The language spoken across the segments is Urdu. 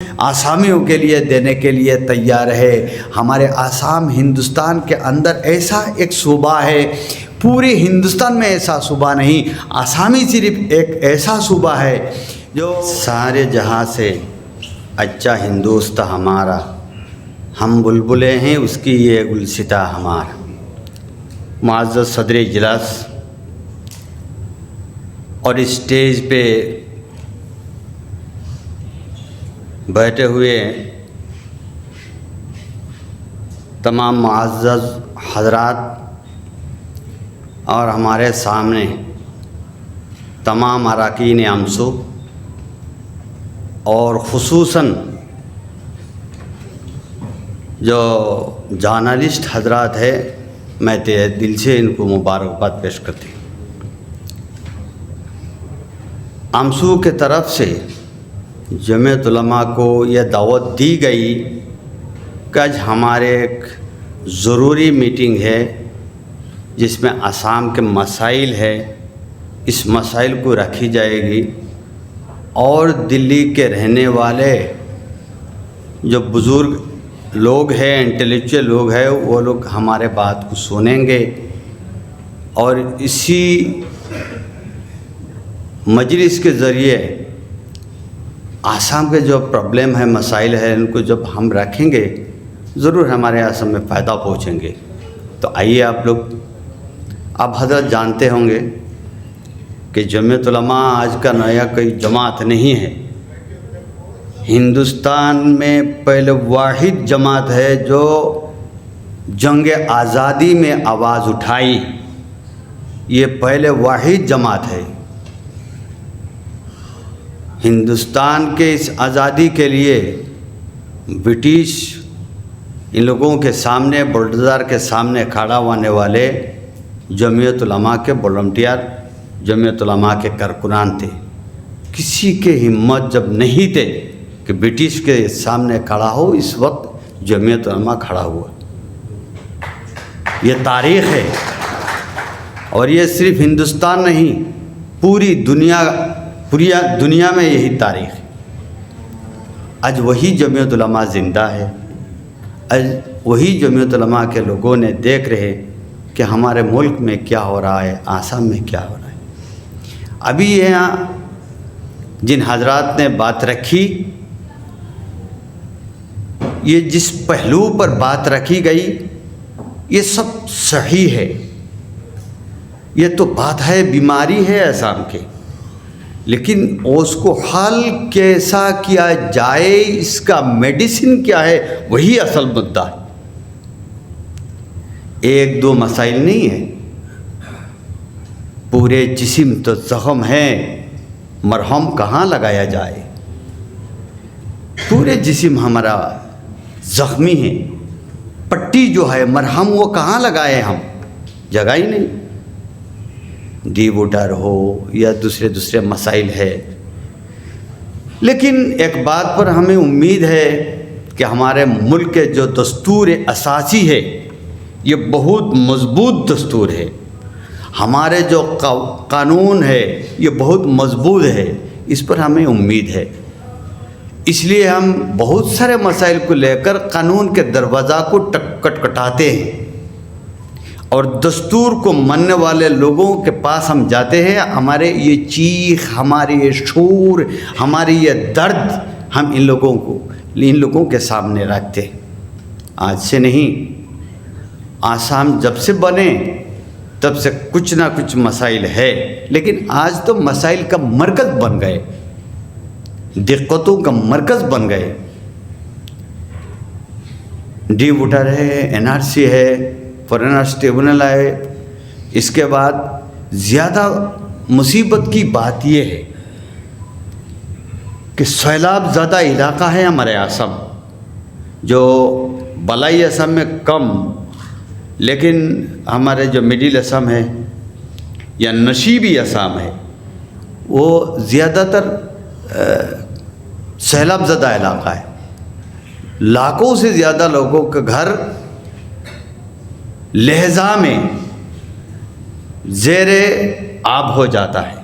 آسامیوں کے لیے دینے کے لیے تیار ہے۔ ہمارے آسام ہندوستان کے اندر ایسا ایک صوبہ ہے، پورے ہندوستان میں ایسا صوبہ نہیں، آسامی صرف ایک ایسا صوبہ ہے جو سارے جہاں سے اچھا ہندوستہ ہمارا، ہم بلبلے ہیں اس کی یہ گلستہ ہمارا۔ معزز صدر اجلاس اور اسٹیج پہ بیٹھے ہوئے تمام معزز حضرات اور ہمارے سامنے تمام اراکین امسو اور خصوصاً جو جرنلسٹ حضرات ہیں، میں دل سے ان کو مبارکباد پیش کرتی ہوں۔ امسو کے طرف سے جمعیت علماء کو یہ دعوت دی گئی کہ آج ہمارے ایک ضروری میٹنگ ہے جس میں آسام کے مسائل ہے، اس مسائل کو رکھی جائے گی اور دلی کے رہنے والے جو بزرگ لوگ ہیں، انٹلیکچوئل لوگ ہیں، وہ لوگ ہمارے بات کو سنیں گے اور اسی مجلس کے ذریعے آسام کے جو پرابلم ہے، مسائل ہیں، ان کو جب ہم رکھیں گے ضرور ہمارے آسام میں فائدہ پہنچیں گے۔ تو آئیے آپ حضرت جانتے ہوں گے کہ جمعیت علماء آج کا نیا کوئی جماعت نہیں ہے، ہندوستان میں پہلے واحد جماعت ہے جو جنگ آزادی میں آواز اٹھائی، یہ پہلے واحد جماعت ہے۔ ہندوستان کے اس آزادی کے لیے برٹش ان لوگوں کے سامنے، بلڈوزر کے سامنے کھڑا ہونے والے جمعیت علماء کے والنٹیئر، جمعیت علماء کے کارکنان تھے۔ کسی کے ہمت جب نہیں تھے کہ برٹش کے سامنے کھڑا ہو، اس وقت جمعیت علماء کھڑا ہوا۔ یہ تاریخ ہے اور یہ صرف ہندوستان نہیں، پوری دنیا میں یہی تاریخ ہے۔ آج وہی جمعیت علماء زندہ ہے، آج وہی جمعیت علماء کے لوگوں نے دیکھ رہے کہ ہمارے ملک میں کیا ہو رہا ہے، آسام میں کیا ہو رہا ہے۔ ابھی یہاں جن حضرات نے بات رکھی، یہ جس پہلو پر بات رکھی گئی یہ سب صحیح ہے، یہ تو بات ہے، بیماری ہے آسام کے، لیکن اس کو حل کیسا کیا جائے، اس کا میڈیسن کیا ہے، وہی اصل مدعا ہے۔ ایک دو مسائل نہیں ہے، پورے جسم تو زخم ہے، مرہم کہاں لگایا جائے؟ پورے جسم ہمارا زخمی ہے، پٹی جو ہے، مرہم، وہ کہاں لگائے ہم؟ جگہ ہی نہیں۔ ڈی ووٹر ہو یا دوسرے مسائل ہے، لیکن ایک بات پر ہمیں امید ہے کہ ہمارے ملک کے جو دستور اساسی ہے یہ بہت مضبوط دستور ہے، ہمارے جو قانون ہے یہ بہت مضبوط ہے، اس پر ہمیں امید ہے۔ اس لیے ہم بہت سارے مسائل کو لے کر قانون کے دروازہ کو کٹکھٹاتے ہیں اور دستور کو ماننے والے لوگوں کے پاس ہم جاتے ہیں، ہمارے یہ چیخ، ہمارے یہ شور، ہماری یہ درد ہم ان لوگوں کے سامنے رکھتے ہیں۔ آج سے نہیں، آسام جب سے بنے تب سے کچھ نہ کچھ مسائل ہے، لیکن آج تو مسائل کا مرکز بن گئے، دقتوں کا مرکز بن گئے۔ ڈی ووٹر ہے، NRC ہے، فارنرز ٹریبونل ہے۔ اس کے بعد زیادہ مصیبت کی بات یہ ہے کہ سیلاب زیادہ علاقہ ہے ہمارے آسام، جو بالائی آسام میں کم، لیکن ہمارے جو مڈل آسام ہے یا نشیبی آسام ہے وہ زیادہ تر سیلاب زدہ علاقہ ہے۔ لاکھوں سے زیادہ لوگوں کا گھر لہجہ میں زیر آب ہو جاتا ہے۔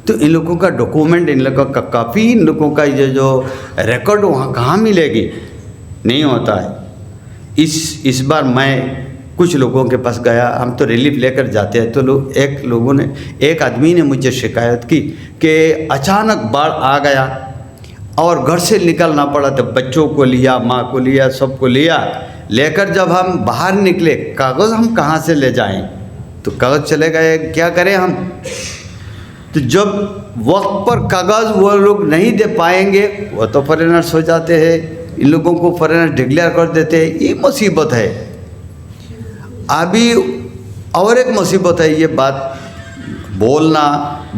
تو ان لوگوں کا ڈاکومنٹ، ان لوگوں کا کاپی، ان لوگوں کا یہ جو ریکارڈ وہاں کہاں ملے گی؟ نہیں ہوتا ہے۔ اس بار میں کچھ لوگوں کے پاس گیا، ہم تو ریلیف لے کر جاتے ہیں، تو ایک آدمی نے مجھے شکایت کی کہ اچانک باڑھ آ گیا اور گھر سے نکلنا پڑا، تو بچوں کو لیا، ماں کو لیا، سب کو لے کر جب ہم باہر نکلے، کاغذ ہم کہاں سے لے جائیں؟ تو کاغذ چلے گئے، کیا کریں ہم؟ تو جب وقت پر کاغذ وہ لوگ نہیں دے پائیں گے، وہ تو فارینرس ہو جاتے ہیں، ان لوگوں کو فارینر ڈکلیئر کر دیتے ہیں۔ یہ مصیبت ہے۔ ابھی اور ایک مصیبت ہے، یہ بات بولنا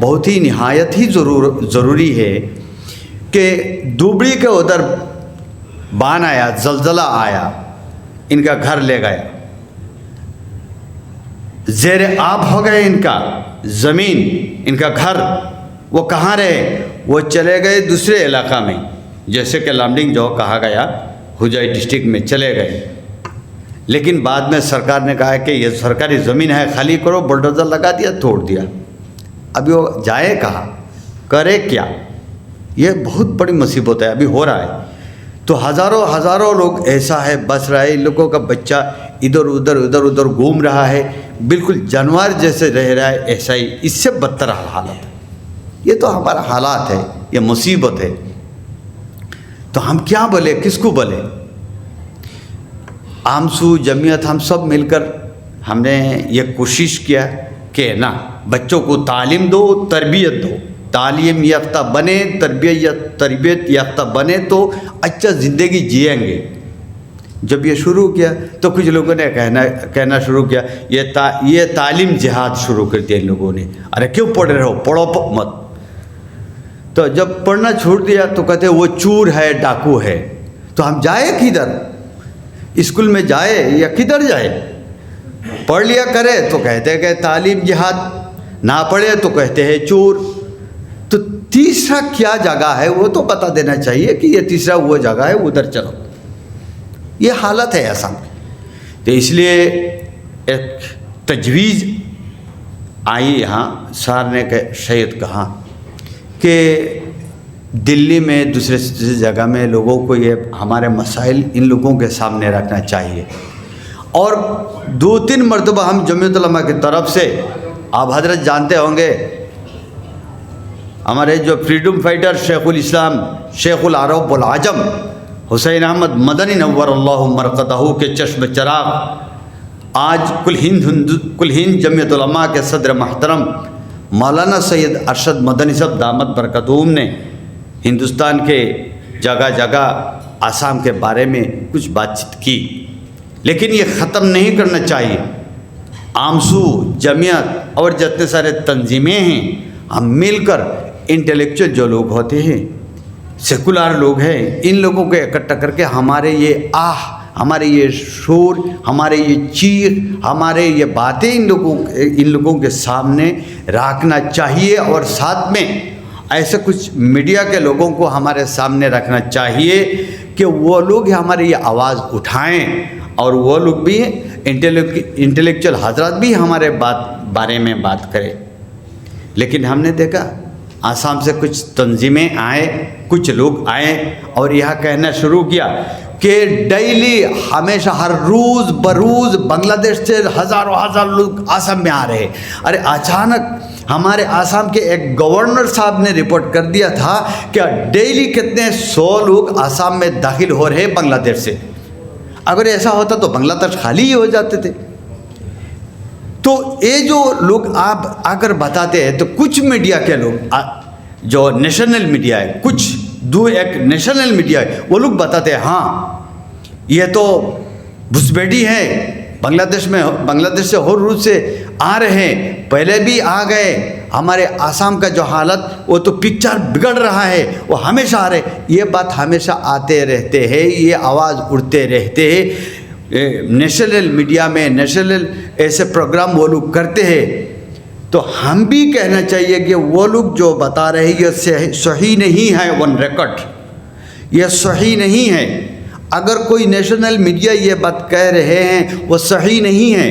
بہت ہی نہایت ہی ضروری ہے کہ دبڑی کے ادھر بان آیا، زلزلہ آیا، ان کا گھر لے گیا، زیر آب ہو گئے ان کا زمین، ان کا گھر۔ وہ کہاں رہے؟ وہ چلے گئے دوسرے علاقہ میں، جیسے کہ لامڈنگ جو کہا گیا، ہوجائی ڈسٹرکٹ میں چلے گئے۔ لیکن بعد میں سرکار نے کہا کہ یہ سرکاری زمین ہے، خالی کرو، بلڈوزر لگا دیا، توڑ دیا۔ ابھی وہ جائے کہاں، کرے کیا؟ یہ بہت بڑی مصیبت ہے، ابھی ہو رہا ہے۔ تو ہزاروں لوگ ایسا ہے بس رہا ہے، ان لوگوں کا بچہ ادھر ادھر گھوم رہا ہے، بالکل جانور جیسے رہ رہا ہے، ایسا ہی، اس سے بدتر حالت ہے۔ یہ تو ہمارا حالات ہے، یہ مصیبت ہے۔ تو ہم کیا بولے، کس کو بولے؟ آمسو جمعیت ہم سب مل کر ہم نے یہ کوشش کیا کہ نا بچوں کو تعلیم دو، تربیت دو، تعلیم یافتہ بنے، تربیت یافتہ بنے تو اچھا زندگی جئیں گے۔ جب یہ شروع کیا تو کچھ لوگوں نے کہنا شروع کیا، یہ تعلیم جہاد شروع کر دیا ان لوگوں نے۔ ارے کیوں پڑھ رہے ہو، پڑھو مت۔ تو جب پڑھنا چھوڑ دیا تو کہتے وہ چور ہے، ڈاکو ہے۔ تو ہم جائے کدھر؟ اسکول میں جائے یا کدھر جائے؟ پڑھ لیا کرے تو کہتے کہ تعلیم جہاد، نہ پڑھے تو کہتے ہیں چور۔ تو تیسرا کیا جگہ ہے وہ تو بتا دینا چاہیے کہ یہ تیسرا وہ جگہ ہے، ادھر چلو۔ یہ حالت ہے آسام۔ تو اس لیے ایک تجویز آئی یہاں، سار نے شاید کہا کہ دلی میں دوسرے جگہ میں لوگوں کو یہ ہمارے مسائل ان لوگوں کے سامنے رکھنا چاہیے۔ اور 2-3 مرتبہ ہم جمعیت علماء کی طرف سے، آپ حضرت جانتے ہوں گے، ہمارے جو فریڈم فائٹر شیخ الاسلام، شیخ العرب والعجم حسین احمد مدنی نور اللہ مرقدہ کے چشم چراغ، آج کل ہند جمعیت علماء کے صدر محترم مولانا سید ارشد مدنی صاحب دامت برکاتہم نے ہندوستان کے جگہ جگہ آسام کے بارے میں کچھ بات چیت کی، لیکن یہ ختم نہیں کرنا چاہیے۔ آمسو جمعیت اور جتنے سارے تنظیمیں ہیں، ہم مل کر انٹلیکچوئل جو لوگ ہوتے ہیں، سیکولر لوگ ہیں، ان لوگوں کو اکٹھا کر کے ہمارے یہ ہمارے یہ شور، ہمارے یہ چیخ، ہمارے یہ باتیں ان لوگوں کے سامنے رکھنا چاہیے، اور ساتھ میں ایسے کچھ میڈیا کے لوگوں کو ہمارے سامنے رکھنا چاہیے کہ وہ لوگ ہماری یہ آواز اٹھائیں، اور وہ لوگ بھی انٹلیکچوئل حضرات بھی ہمارے بارے میں بات کریں۔ لیکن ہم نے دیکھا آسام سے کچھ تنظیمیں آئے، کچھ لوگ آئے اور یہاں کہنا شروع کیا کہ ڈیلی ہمیشہ ہر روز بروز بنگلہ دیش سے ہزار لوگ آسام میں آ رہے ہیں۔ ارے اچانک ہمارے آسام کے ایک گورنر صاحب نے رپورٹ کر دیا تھا کہ ڈیلی کتنے 100 لوگ آسام میں داخل ہو رہے ہیں بنگلہ دیش سے۔ اگر ایسا ہوتا تو بنگلہ دیش خالی ہی ہو جاتے تھے۔ تو یہ جو لوگ آپ اگر بتاتے ہیں تو کچھ میڈیا کے لوگ جو نیشنل میڈیا ہے، ایک نیشنل میڈیا ہے، وہ لوگ بتاتے ہیں ہاں یہ تو گھسپیٹی ہے، بنگلہ دیش سے ہر روز سے آ رہے ہیں، پہلے بھی آ گئے، ہمارے آسام کا جو حالت وہ تو پکچر بگڑ رہا ہے، وہ ہمیشہ آ رہے۔ یہ بات ہمیشہ آتے رہتے ہیں، یہ آواز اٹھتے رہتے ہیں، نیشنل میڈیا میں نیشنل ایسے پروگرام وہ لوگ کرتے ہیں۔ تو ہم بھی کہنا چاہیے کہ وہ لوگ جو بتا رہے ہیں یہ صحیح نہیں ہے، ون ریکارڈ یہ صحیح نہیں ہے۔ اگر کوئی نیشنل میڈیا یہ بات کہہ رہے ہیں وہ صحیح نہیں ہے۔